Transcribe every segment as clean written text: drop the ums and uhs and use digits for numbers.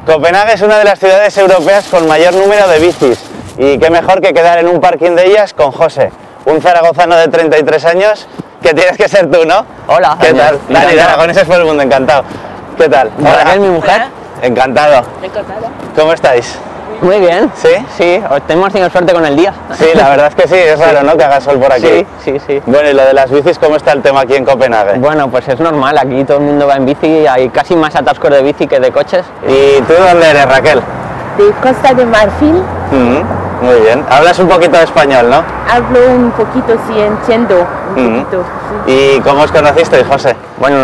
Copenhague es una de las ciudades europeas con mayor número de bicis y qué mejor que quedar en un parking de ellas con José, un zaragozano de 33 años que tienes que ser tú, ¿no? Hola. ¿Qué tal? Dani, de Aragoneses por el mundo, encantado. ¿Qué tal? Raquel, mi mujer. Encantado. Encantada. ¿Cómo estáis? Muy bien. ¿Sí? Sí, tenemos tenido suerte con el día. Sí, la verdad es que sí, es raro, ¿no?, que haga sol por aquí. Sí. Bueno, y lo de las bicis, ¿cómo está el tema aquí en Copenhague? Bueno, pues es normal, aquí todo el mundo va en bici, hay casi más atascos de bici que de coches. ¿Y tú dónde eres, Raquel? De Costa de Marfil. Muy bien. Hablas un poquito de español, ¿no? Hablo un poquito, sí, entiendo un poquito. Sí. ¿Y cómo os conocisteis, José? Bueno,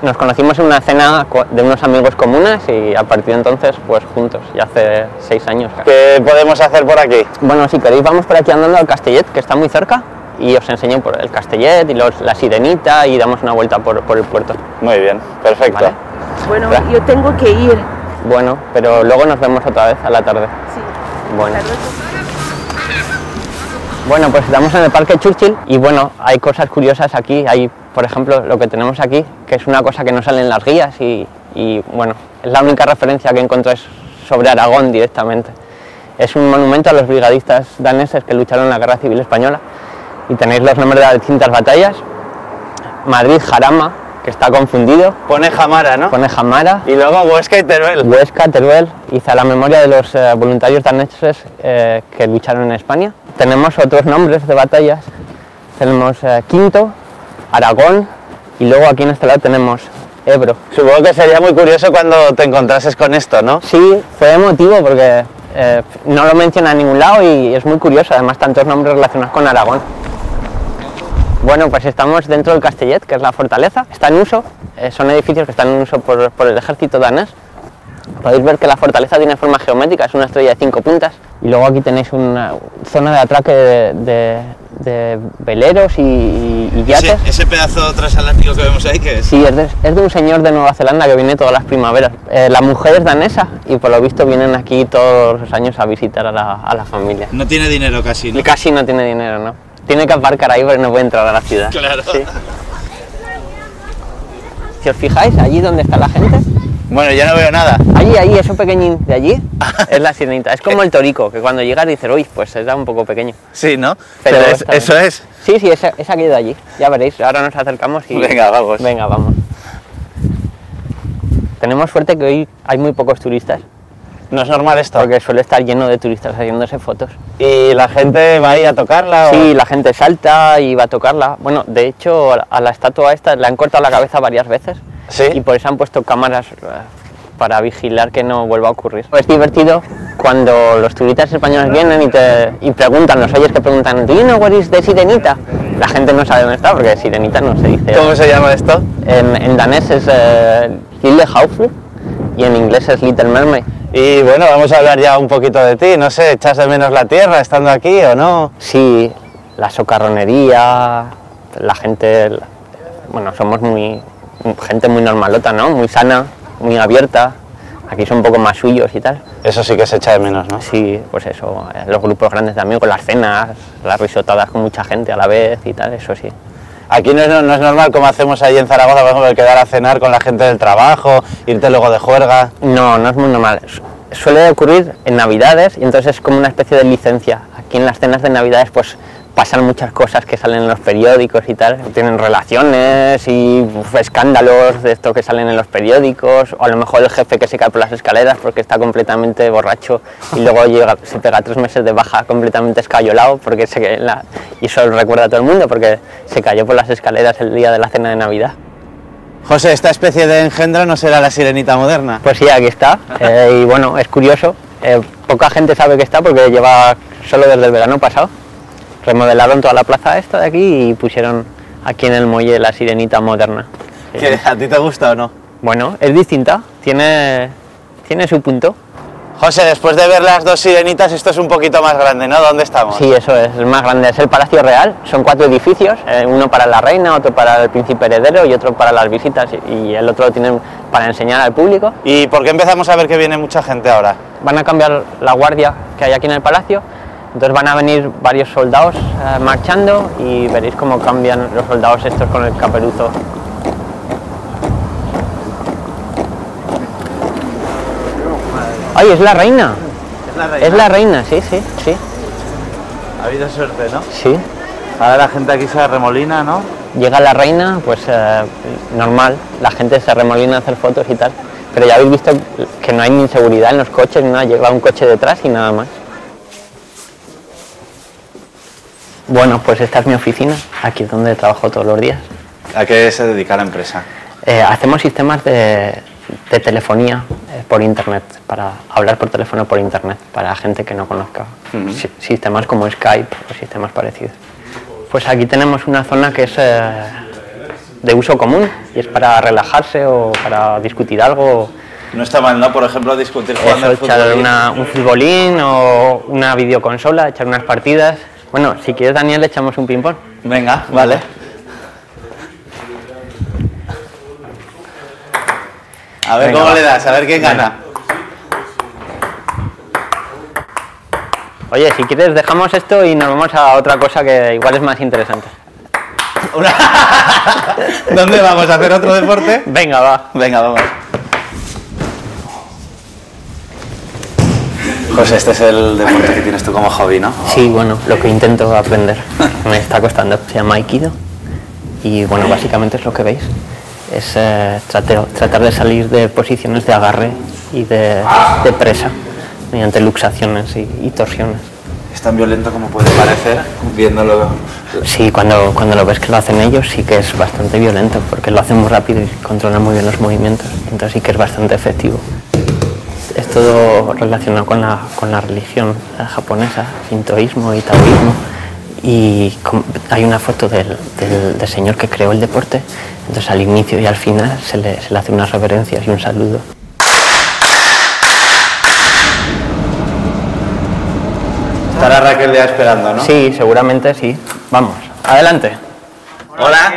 nos conocimos en una cena de unos amigos comunes y a partir de entonces, pues juntos, ya hace 6 años. ¿Qué podemos hacer por aquí? Bueno, si queréis vamos por aquí andando al Castellet, que está muy cerca, y os enseño por el Castellet y la Sirenita y damos una vuelta por el puerto. Muy bien, perfecto. ¿Vale? Bueno, Gracias. yo tengo que ir. Bueno, pero luego nos vemos otra vez a la tarde. Sí. Bueno. Hasta luego. Bueno, pues estamos en el Parque Churchill y bueno, hay cosas curiosas aquí. Hay, por ejemplo, lo que tenemos aquí, que es una cosa que no sale en las guías y bueno, es la única referencia que encontráis sobre Aragón directamente. Es un monumento a los brigadistas daneses que lucharon en la Guerra Civil Española y tenéis los nombres de las distintas batallas. Madrid, Jarama, que está confundido. Pone Jamara, ¿no? Pone Jamara. Y luego Huesca y Teruel. Huesca, Teruel, y a la memoria de los voluntarios daneses que lucharon en España. Tenemos otros nombres de batallas, tenemos Quinto, Aragón y luego aquí en este lado tenemos Ebro. Supongo que sería muy curioso cuando te encontrases con esto, ¿no? Sí, fue emotivo porque no lo menciona en ningún lado y es muy curioso, además tantos nombres relacionados con Aragón. Bueno, pues estamos dentro del Castellet, que es la fortaleza, está en uso, son edificios que están en uso por el ejército danés. Podéis ver que la fortaleza tiene forma geométrica, es una estrella de 5 puntas. Y luego aquí tenéis una zona de atraque de veleros y yates. Ese pedazo transatlántico que vemos ahí, ¿qué es? Sí, es de un señor de Nueva Zelanda que viene todas las primaveras. La mujer es danesa y por lo visto vienen aquí todos los años a visitar a la familia. No tiene dinero casi, ¿no? Y casi no tiene dinero, ¿no? Tiene que aparcar ahí porque no puede entrar a la ciudad. Claro. Sí. Si os fijáis, allí donde está la gente, Bueno, ya no veo nada. allí, eso pequeñín de allí, es la Sirenita. Es como el Torico, que cuando llegas dices, uy, pues era un poco pequeño. Sí, ¿no? Pero Pero está bien. eso es. Sí, es aquello de allí, ya veréis, ahora nos acercamos y... Venga, vamos. Venga, vamos. Tenemos suerte que hoy hay muy pocos turistas, No es normal esto. porque suele estar lleno de turistas haciéndose fotos. ¿Y la gente va ahí a tocarla? Sí, la gente salta y va a tocarla. Bueno, de hecho, a la estatua esta le han cortado la cabeza varias veces. ¿Sí? Y por eso han puesto cámaras para vigilar que no vuelva a ocurrir. Es divertido cuando los turistas españoles vienen y preguntan, los oyes que preguntan, ¿Do you know where is the Sirenita? La gente no sabe dónde está porque Sirenita no se dice. ¿Cómo se llama esto? En danés es Lille Havfrue y en inglés es Little Mermaid. Y bueno, vamos a hablar ya un poquito de ti. No sé, ¿echas de menos la tierra estando aquí o no? Sí, la socarronería, la gente, bueno, somos gente muy normalota, ¿no? Muy sana, muy abierta. Aquí son un poco más suyos y tal. Eso sí que se echa de menos, ¿no? Sí, pues eso, los grupos grandes de amigos, las cenas, las risotadas con mucha gente a la vez y tal, eso sí. Aquí no es normal como hacemos ahí en Zaragoza, por ejemplo, el quedar a cenar con la gente del trabajo, irte luego de juerga. No, no es muy normal. Suele ocurrir en Navidades y entonces es como una especie de licencia. Aquí en las cenas de Navidades pues pasan muchas cosas que salen en los periódicos y tal. Tienen relaciones y escándalos de esto que salen en los periódicos, o a lo mejor el jefe que se cae por las escaleras porque está completamente borracho y luego se pega 3 meses de baja completamente escayolado porque y eso lo recuerda a todo el mundo porque se cayó por las escaleras el día de la cena de Navidad. José, ¿esta especie de engendro no será la Sirenita moderna? Pues sí, aquí está, y bueno, es curioso, poca gente sabe que está porque lleva solo desde el verano pasado. Remodelaron toda la plaza esta de aquí y pusieron aquí en el muelle la Sirenita moderna. ¿Que a ti te gusta o no? Bueno, es distinta, tiene su punto. José, después de ver las 2 sirenitas, esto es un poquito más grande, ¿no? ¿Dónde estamos? Sí, eso es más grande, es el Palacio Real, son 4 edificios, uno para la reina, otro para el príncipe heredero y otro para las visitas y el otro lo tienen para enseñar al público. ¿Y por qué empezamos a ver que viene mucha gente ahora? Van a cambiar la guardia que hay aquí en el palacio, entonces van a venir varios soldados marchando y veréis cómo cambian los soldados estos con el caperuzo. ¡Ay, es la reina! ¿Es la reina? Es la reina, sí, sí, sí. Ha habido suerte, ¿no? Sí. Ahora la gente aquí se arremolina, ¿no? Llega la reina, pues normal, la gente se arremolina a hacer fotos y tal. Pero ya habéis visto que no hay ni seguridad en los coches, ni nada, llega un coche detrás y nada más. Bueno, pues esta es mi oficina, aquí es donde trabajo todos los días. ¿A qué se dedica la empresa? Hacemos sistemas de telefonía por internet, para hablar por teléfono por internet, para gente que no conozca. Sistemas como Skype o sistemas parecidos. Pues aquí tenemos una zona que es de uso común y es para relajarse o para discutir algo. No está mal, ¿no? Por ejemplo, discutir jugando al Echar fútbol. un futbolín o una videoconsola, echar unas partidas. Bueno, si quieres, Daniel, echamos un ping-pong. Venga, vale. A ver Venga, cómo va. le das, a ver quién gana. Oye, si quieres, dejamos esto y nos vamos a otra cosa que igual es más interesante. ¿Dónde vamos a hacer otro deporte? Venga, va. Venga, vamos. José, este es el deporte que tienes tú como hobby, ¿no? Sí, bueno, lo que intento aprender. Me está costando. Se llama Aikido. Y bueno, básicamente es lo que veis. Es tratar de salir de posiciones de agarre y de presa mediante luxaciones y torsiones. Es tan violento como puede parecer, viéndolo. Sí, cuando lo ves que lo hacen ellos, sí que es bastante violento, porque lo hacen muy rápido y controlan muy bien los movimientos. Entonces sí que es bastante efectivo. Es todo relacionado con la religión japonesa, sintoísmo y taoísmo. Y hay una foto del señor que creó el deporte, entonces al inicio y al final se le hace unas reverencias y un saludo. Estará Raquel ya esperando, ¿no? Sí, seguramente sí. Vamos, adelante. Hola.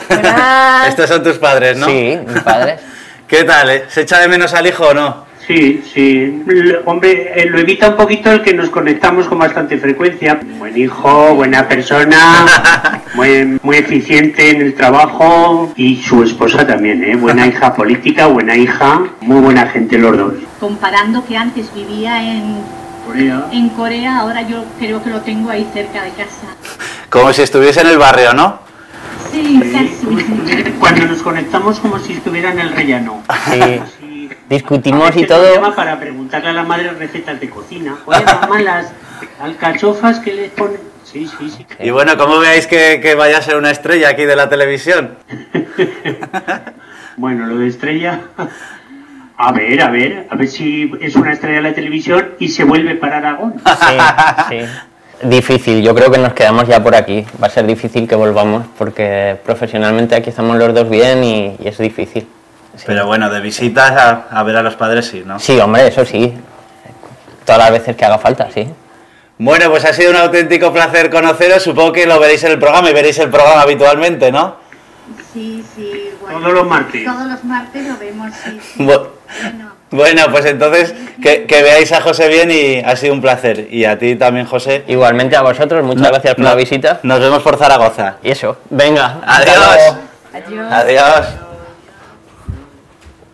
Hola. Estos son tus padres, ¿no? Sí, mis padres. ¿Qué tal? ¿Se echa de menos al hijo o no? Sí, sí. Hombre, lo evita un poquito el que nos conectamos con bastante frecuencia. Buen hijo, buena persona, muy eficiente en el trabajo y su esposa también, ¿eh? Buena hija política, buena hija, muy buena gente los dos. Comparando que antes vivía en Corea, ahora yo creo que lo tengo ahí cerca de casa. Como si estuviese en el barrio, ¿no? Sí, casi. Cuando nos conectamos como si estuviera en el rellano. Sí. Sí. Discutimos A veces y todo. nos llama para preguntarle a la madre recetas de cocina. Oye, mamá, las alcachofas que le ponen... Sí, sí, sí. Y bueno, ¿cómo veáis que vaya a ser una estrella aquí de la televisión? Bueno, lo de estrella... A ver si es una estrella de la televisión y se vuelve para Aragón. Sí, sí. Difícil, yo creo que nos quedamos ya por aquí. Va a ser difícil que volvamos porque profesionalmente aquí estamos los dos bien y es difícil. Sí. Pero bueno, de visitas a ver a los padres sí, ¿no? Sí, hombre, eso sí. Todas las veces que haga falta, sí. Bueno, pues ha sido un auténtico placer conoceros. Supongo que lo veréis en el programa y veréis el programa habitualmente, ¿no? Sí, sí. Bueno, Todos los martes. Todos los martes lo vemos, sí. Sí. Bueno, Bueno, pues entonces que veáis a José bien y ha sido un placer. Y a ti también, José. Igualmente a vosotros, muchas gracias por la visita. Nos vemos por Zaragoza. Y eso, venga. Adiós. hasta luego. Adiós. Adiós.